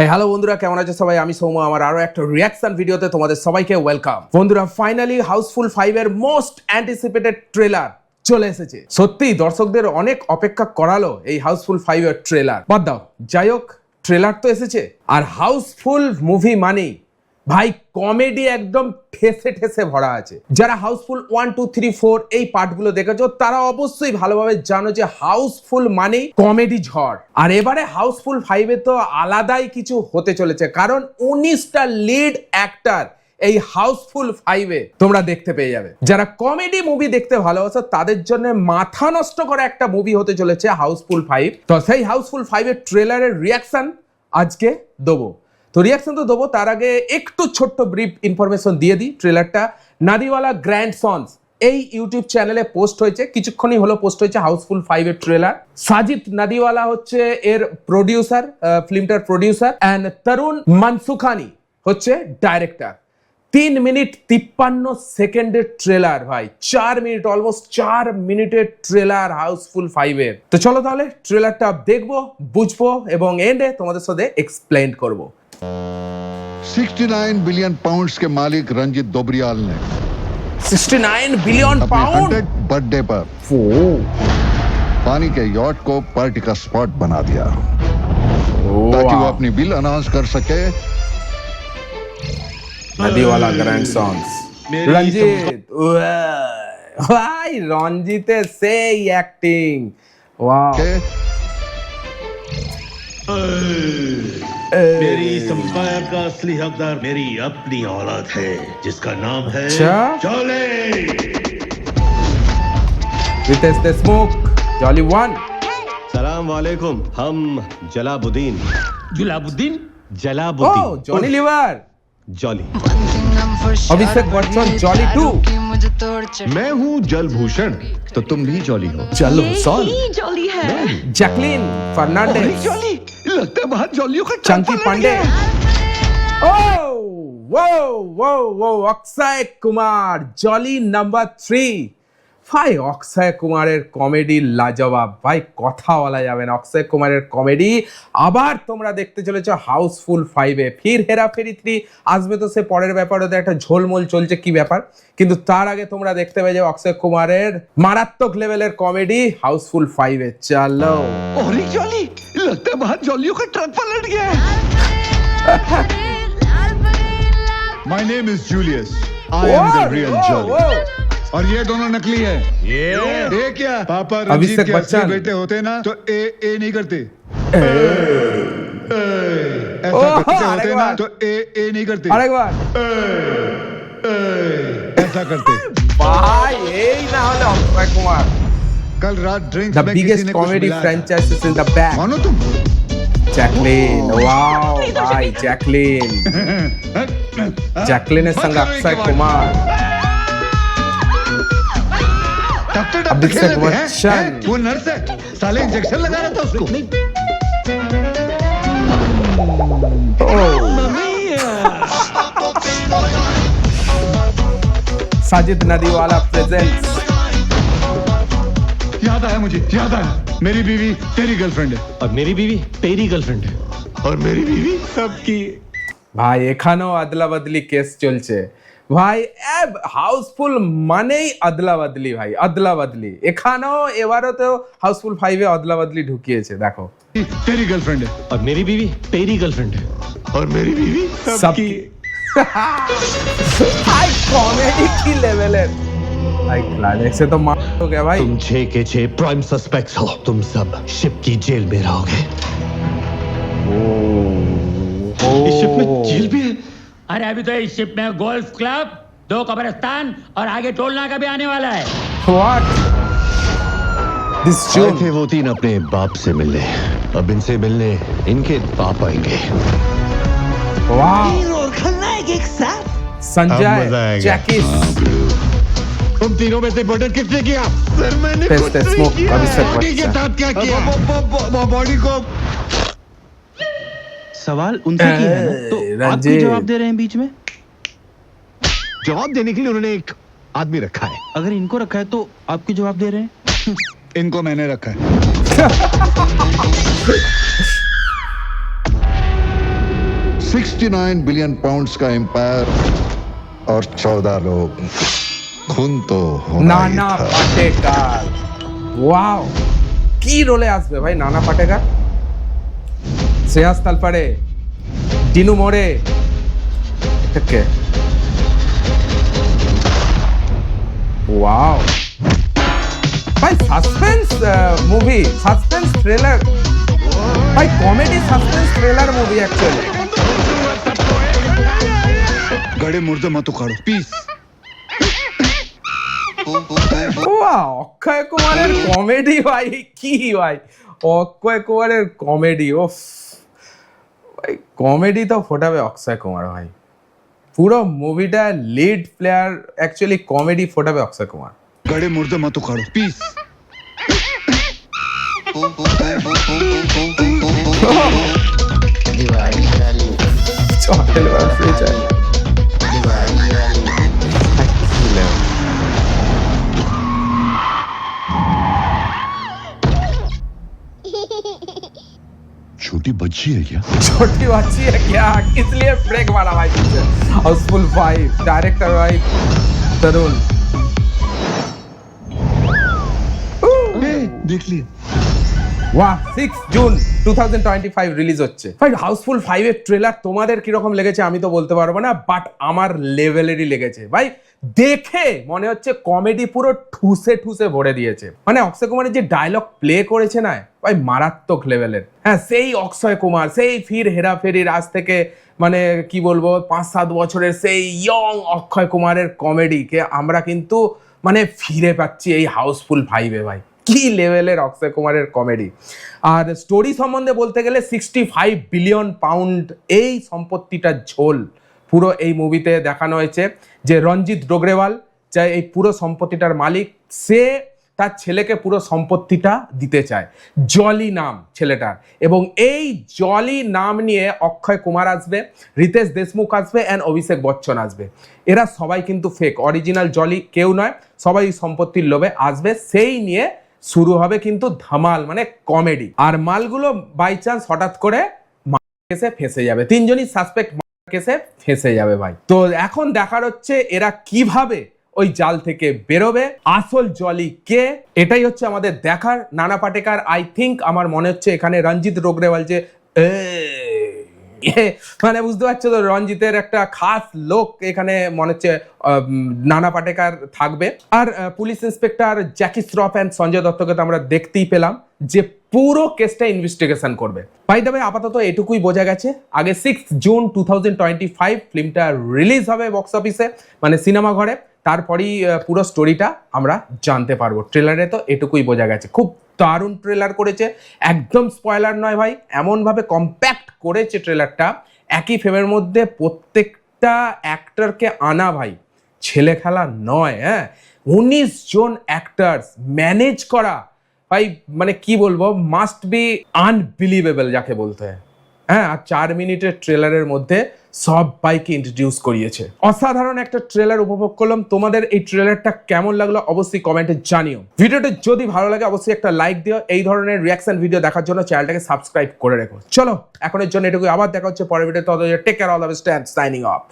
Hello বন্ধুরা, কেমন আছো সবাই? আমি সৌম্য। আমার আরো একটা রিঅ্যাকশন ভিডিওতে তোমাদের সবাইকে ওয়েলকাম। বন্ধুরা, ফাইনালি হাউসফুল 5 এর মোস্ট অ্যান্টিসিপেটেড ট্রেলার চলে এসেছে। সত্যি দর্শকদের অনেক অপেক্ষা করালো এই হাউসফুল 5 এর ট্রেলার। বাদ দাও, যাই হোক, ট্রেলার তো এসেছে। আর হাউসফুল মুভি মানেই ভাই কমেডি একদম ঠেসে ঠেসে ভরা আছে। যারা হাউসফুল 1, 2, 3, 4 এই পার্টগুলো দেখেছো তারা অবশ্যই ভালোভাবে জানো যে হাউসফুল মানেই কমেডি ঝড়। আর এবারে হাউসফুল 5 এ তো আলাদাই কিছু হতে চলেছে, কারণ 19টা লিড অ্যাক্টর এই হাউসফুল 5 এ তোমরা দেখতে পেয়ে যাবে। যারা কমেডি মুভি দেখতে ভালোবাসো তাদের জন্য মাথা নষ্ট করা একটা মুভি হতে চলেছে হাউসফুল 5। তো সেই হাউসফুল 5 এর ট্রেলারের রিঅ্যাকশন আজকে দেবো। তো রিঅ্যাকশন তো দেবো, তার আগে একটু ছোট্ট ব্রিফ ইনফরমেশন দিয়ে দিই। ট্রেলারটা নাদিওয়ালা গ্র্যান্ডসন্স এই ইউটিউব চ্যানেলে পোস্ট হয়েছে, কিছুক্ষণই হলো পোস্ট হয়েছে হাউসফুল 5 এর ট্রেলার। সাজিদ নাদিওয়ালা হচ্ছে এর প্রডিউসার, ফিল্মটার প্রডিউসার, অ্যান্ড তরুণ মানসুখানি হচ্ছে ডাইরেক্টর। 3 মিনিট 53 সেকেন্ডের ট্রেলার ভাই, 4 মিনিট, অলমোস্ট 4 মিনিটের ট্রেলার হাউসফুল 5 এর। তো চলো তাহলে ট্রেলারটা দেখবো, বুঝবো এবং এন্ডে তোমাদের সাথে এক্সপ্লেন করবো। 69 बिलियन पाउंड्स के मालिक रंजीत दोबरियाल ने 69 बिलियन अपने पाउंड 100 बर्थडे पर पानी के यॉट को पार्टी का स्पॉट बना दिया ताकि वो अपनी बिल अनाउंस कर सके। नदीवाला ग्रैंडसन्स रंजीत, भाई रंजीते से एक्टिंग, वाह। के मेरी इस एम्पायर का असली हकदार मेरी अपनी औलाद है जिसका नाम है अच्छा? जॉली। रितेश देशमुख, जॉली 1। सलाम वालेकुम, हम जलाबुद्दीन जुलाबुद्दीन जलाबुद्दीन ओ Johnny liver, jolly. Abhishek Bachchan, jolly 2। मैं हूँ जलभूषण, तो तुम भी जॉली हो। चलो सॉल, जॉली है। जैकलीन फर्नांडिस, जॉली लगता है बाहर जॉलियों का चंकी पांडे। ओ वो वो वो अक्षय कुमार, जॉली नंबर 3। ভাই অক্ষয় কুমারের কমেডি লাজবাব, ভাই কথা বলা যাবে না। অক্ষয় কুমারের কমেডি আবার তোমরা দেখতে চলেছো হাউসফুল 5 এ। ফির হেরাফেরি 3 আসবে, তো সে পরের ব্যাপার, ওদের একটা ঝোলমোল চলছে কি ব্যাপার। কিন্তু তার আগে তোমরা দেখতে পেয়ে যাবে অক্ষয় কুমারের মারাত্মক লেভেলের কমেডি হাউসফুল 5 এ। চলো और जॉली लगता है बाहर जॉलियों का ट्रक पलट गया है। My name is Julius, I am the real jolly और ये दोनों नकली है। ये क्या पापा रंजीत अभिषेक के असली बच्चन। बेटे होते ना तो ए नहीं करते, ओह, ऐसा करते होते अरे ना वाह। तो ए नहीं करते, আরেকবার ऐसा करते। ভাই এই না হলে অক্ষয় কুমার, कल रात ड्रिंक्स the में किसी biggest ने कुछ comedy मिलाया था। franchises in the back। मानो तुम জ্যাকলিন, ওয়াও ভাই জ্যাকলিন, জ্যাকলিনের সঙ্গে অক্ষয় কুমার, डॉक्टर अभिषेक खेल लेते हैं? बच्चन। हैं? वो नर्स है, साले इंजेक्शन लगा रहा था उसको। साजिद नदीवाला प्रेजेंट्स। याद आया मुझे, याद आया, मेरी बीवी तेरी गर्लफ्रेंड है और मेरी बीवी तेरी गर्लफ्रेंड है। और मेरी बीवी सबकी। ভাই এখানেও আদলা বদলি কেস চলছে ভাই। হাউসফুল মানেই আদলা বদলি ভাই, আদলা বদলি। এখানেও এবারও তো হাউসফুল 5 এ আদলা বদলি ঢুকিয়েছে, দেখো। तेरी गर्लफ्रेंड है और मेरी बीवी तेरी गर्लफ्रेंड है। और मेरी बीवी सबकी। भाई कॉमेडी की लेवलेर भाई, क्लाइमैक्स से तो मार हो गया भाई। तुम 6 के 6 प्राइम सस्पेक्ट्स हो, तुम सब शिप की जेल में रहोगे। इस शिप में जेल भी है? अरे अभी तो इस शिप में गोल्फ क्लब, 2 कब्रिस्तान और आगे टोल नाका भी आने वाला है। What? This आए June। थे वो 3 अपने बाप से मिलने, अब इनसे मिलने इनके बाप आएंगे। वाह। और खलनायक एक साथ। संजय, अब मजा आएगा। जैकिस, तुम तीनों में से मर्डर किसने किया? सर मैंने टेस्ट कुछ नहीं स्मोक, किया। अभिषेक बॉडी के बच्चन। साथ क्या किया? बॉडी को सवाल उनसे की है ना, तो आप रंजीत। क्यों जवाब दे रहे हैं बीच में? जवाब देने के लिए उन्होंने एक आदमी रखा है। अगर इनको रखा है तो आप क्यों जवाब दे रहे हैं? इनको मैंने रखा है। 69 बिलियन पाउंड्स का एम्पायर और 14 लोग। खून तो होना ही নানা था। পাটেকার, ওয়াও, কি রোলে আসবে ভাই নানা পাটেকার? শ্রেয়াস তালপাড়ে, ডিনু মোরে, এটা কে? ওয়াও ভাই, সাসপেন্স মুভি, সাসপেন্স থ্রিলার ভাই, comedy suspense thriller movie actually. गड़े मुर्दे मत उखाड़ो पीस। ওয়াও, অক্ষয় কুমারের কমেডি ভাই, কি ভাই, অক্ষয় কুমারের কমেডি, ওফ ভাই, কমেডি তো ফোটাবে অক্ষয় কুমার ভাই। পুরো মুভিটা lead player actually comedy ফোটাবে Akshay Kumar. गड़े मुर्दे मत उखाड़ो पीस। চল এবার ফিউচার। छोटी बच्ची है क्या? छोटी बच्ची है क्या, किस लिए ब्रेक मारा भाई पीछे? हाउसफुल 5, डायरेक्टर भाई तरुण। देख लिए। ওয়াহ, 6 জুন 2025 রিলিজ হচ্ছে ভাই। হাউসফুল 5 এর ট্রেলার তোমাদের কিরকম লেগেছে আমি তো বলতে পারবো না, বাট আমার লেভেলেরই লেগেছে ভাই। দেখে মনে হচ্ছে কমেডি পুরো ঠুসে ঠুসে ভরে দিয়েছে। মানে অক্ষয় কুমারের যে ডায়লগ প্লে করেছে না ভাই, মারাত্মক লেভেলের। হ্যাঁ, সেই অক্ষয় কুমার, সেই ফির হেরাফেরির আজ থেকে মানে কি বলবো 5-7 বছরের সেই ইয়ং অক্ষয় কুমারের কমেডিকে আমরা কিন্তু মানে ফিরে পাচ্ছি এই হাউসফুল 5-এ ভাই। কি লেভেলের অক্ষয় কুমারের কমেডি। আর স্টোরি সম্বন্ধে বলতে গেলে 65 বিলিয়ন পাউন্ড এই সম্পত্তিটা ঝোল পুরো এই মুভিতে দেখানো হয়েছে। যে রঞ্জিত ডোগরেওয়াল যে এই পুরো সম্পত্তিটার মালিক, সে তার ছেলেকে পুরো সম্পত্তিটা দিতে চায়। জলি নাম ছেলেটার, এবং এই জলি নাম নিয়ে অক্ষয় কুমার আসবে, রিতেশ দেশমুখ আসবে অ্যান্ড অভিষেক বচ্চন আসবে। এরা সবাই কিন্তু ফেক, অরিজিনাল জলি কেউ নয়, সবাই সম্পত্তির লোভে আসবে। সেই নিয়ে শুরু হবে কিন্তু ধামাল, মানে কমেডি। আর মালগুলো বাই চান্স হঠাৎ করে কেসে ফেঁসে যাবে, তিনজনই সাসপেক্ট কেসে ফেঁসে যাবে ভাই। তো এখন দেখার হচ্ছে এরা কিভাবে ওই জাল থেকে বেরোবে, আসল জলি কে, এটাই হচ্ছে আমাদের দেখার। নানা পাটেকার, আই থিঙ্ক আমার মনে হচ্ছে এখানে রঞ্জিত ডোগরেওয়াল যে মানে বুঝতে পারছো তো, রঞ্জিতের একটা খাস লোক এখানে মনে হচ্ছে নানা পাটেকার থাকবে। আর police inspector Jackie Shroff and Sanjay দত্তকে তো আমরা দেখতেই পেলাম যে পুরো কেসটা ইনভেস্টিগেশন করবে। বাই দ্য ওয়ে, আপাতত এটুকুই বোঝা গেছে। আগে 6 জুন 2025 ফিল্মটা রিলিজ হবে বক্স অফিসে, মানে সিনেমা ঘরে, তারপরেই পুরো স্টোরিটা আমরা জানতে পারবো। ট্রেলারে তো এটুকুই বোঝা গেছে। খুব দারুণ ট্রেলার করেছে, একদম স্পয়লার নয় ভাই, এমনভাবে কম্প্যাক্ট করেছে ট্রেলারটা। একই ফ্রেমের মধ্যে প্রত্যেকটা অ্যাক্টরকে আনা ভাই, ছেলে খেলা নয়। হ্যাঁ, 19 জন অ্যাক্টার্স ম্যানেজ করা ভাই, মানে কি বলবো, মাস্ট বি আনবিলিভেবল যাকে বলতে হয়। হ্যাঁ, আর 4 মিনিটের ট্রেলারের মধ্যে সব বাইকে ইন্ট্রোডিউস করিয়েছে। অসাধারণ একটা ট্রেলার উপভোগ করলাম। তোমাদের এই ট্রেলারটা কেমন লাগলো অবশ্যই কমেন্টে জানিও। ভিডিওটা যদি ভালো লাগে অবশ্যই একটা লাইক দিও। এই ধরনের রিয়াকশন ভিডিও দেখার জন্য চ্যানেলটাকে সাবস্ক্রাইব করে রেখো। চলো এখনের জন্য এটুকুই, আবার দেখা হচ্ছে পরের ভিডিওতে। Take care, all the best, signing of.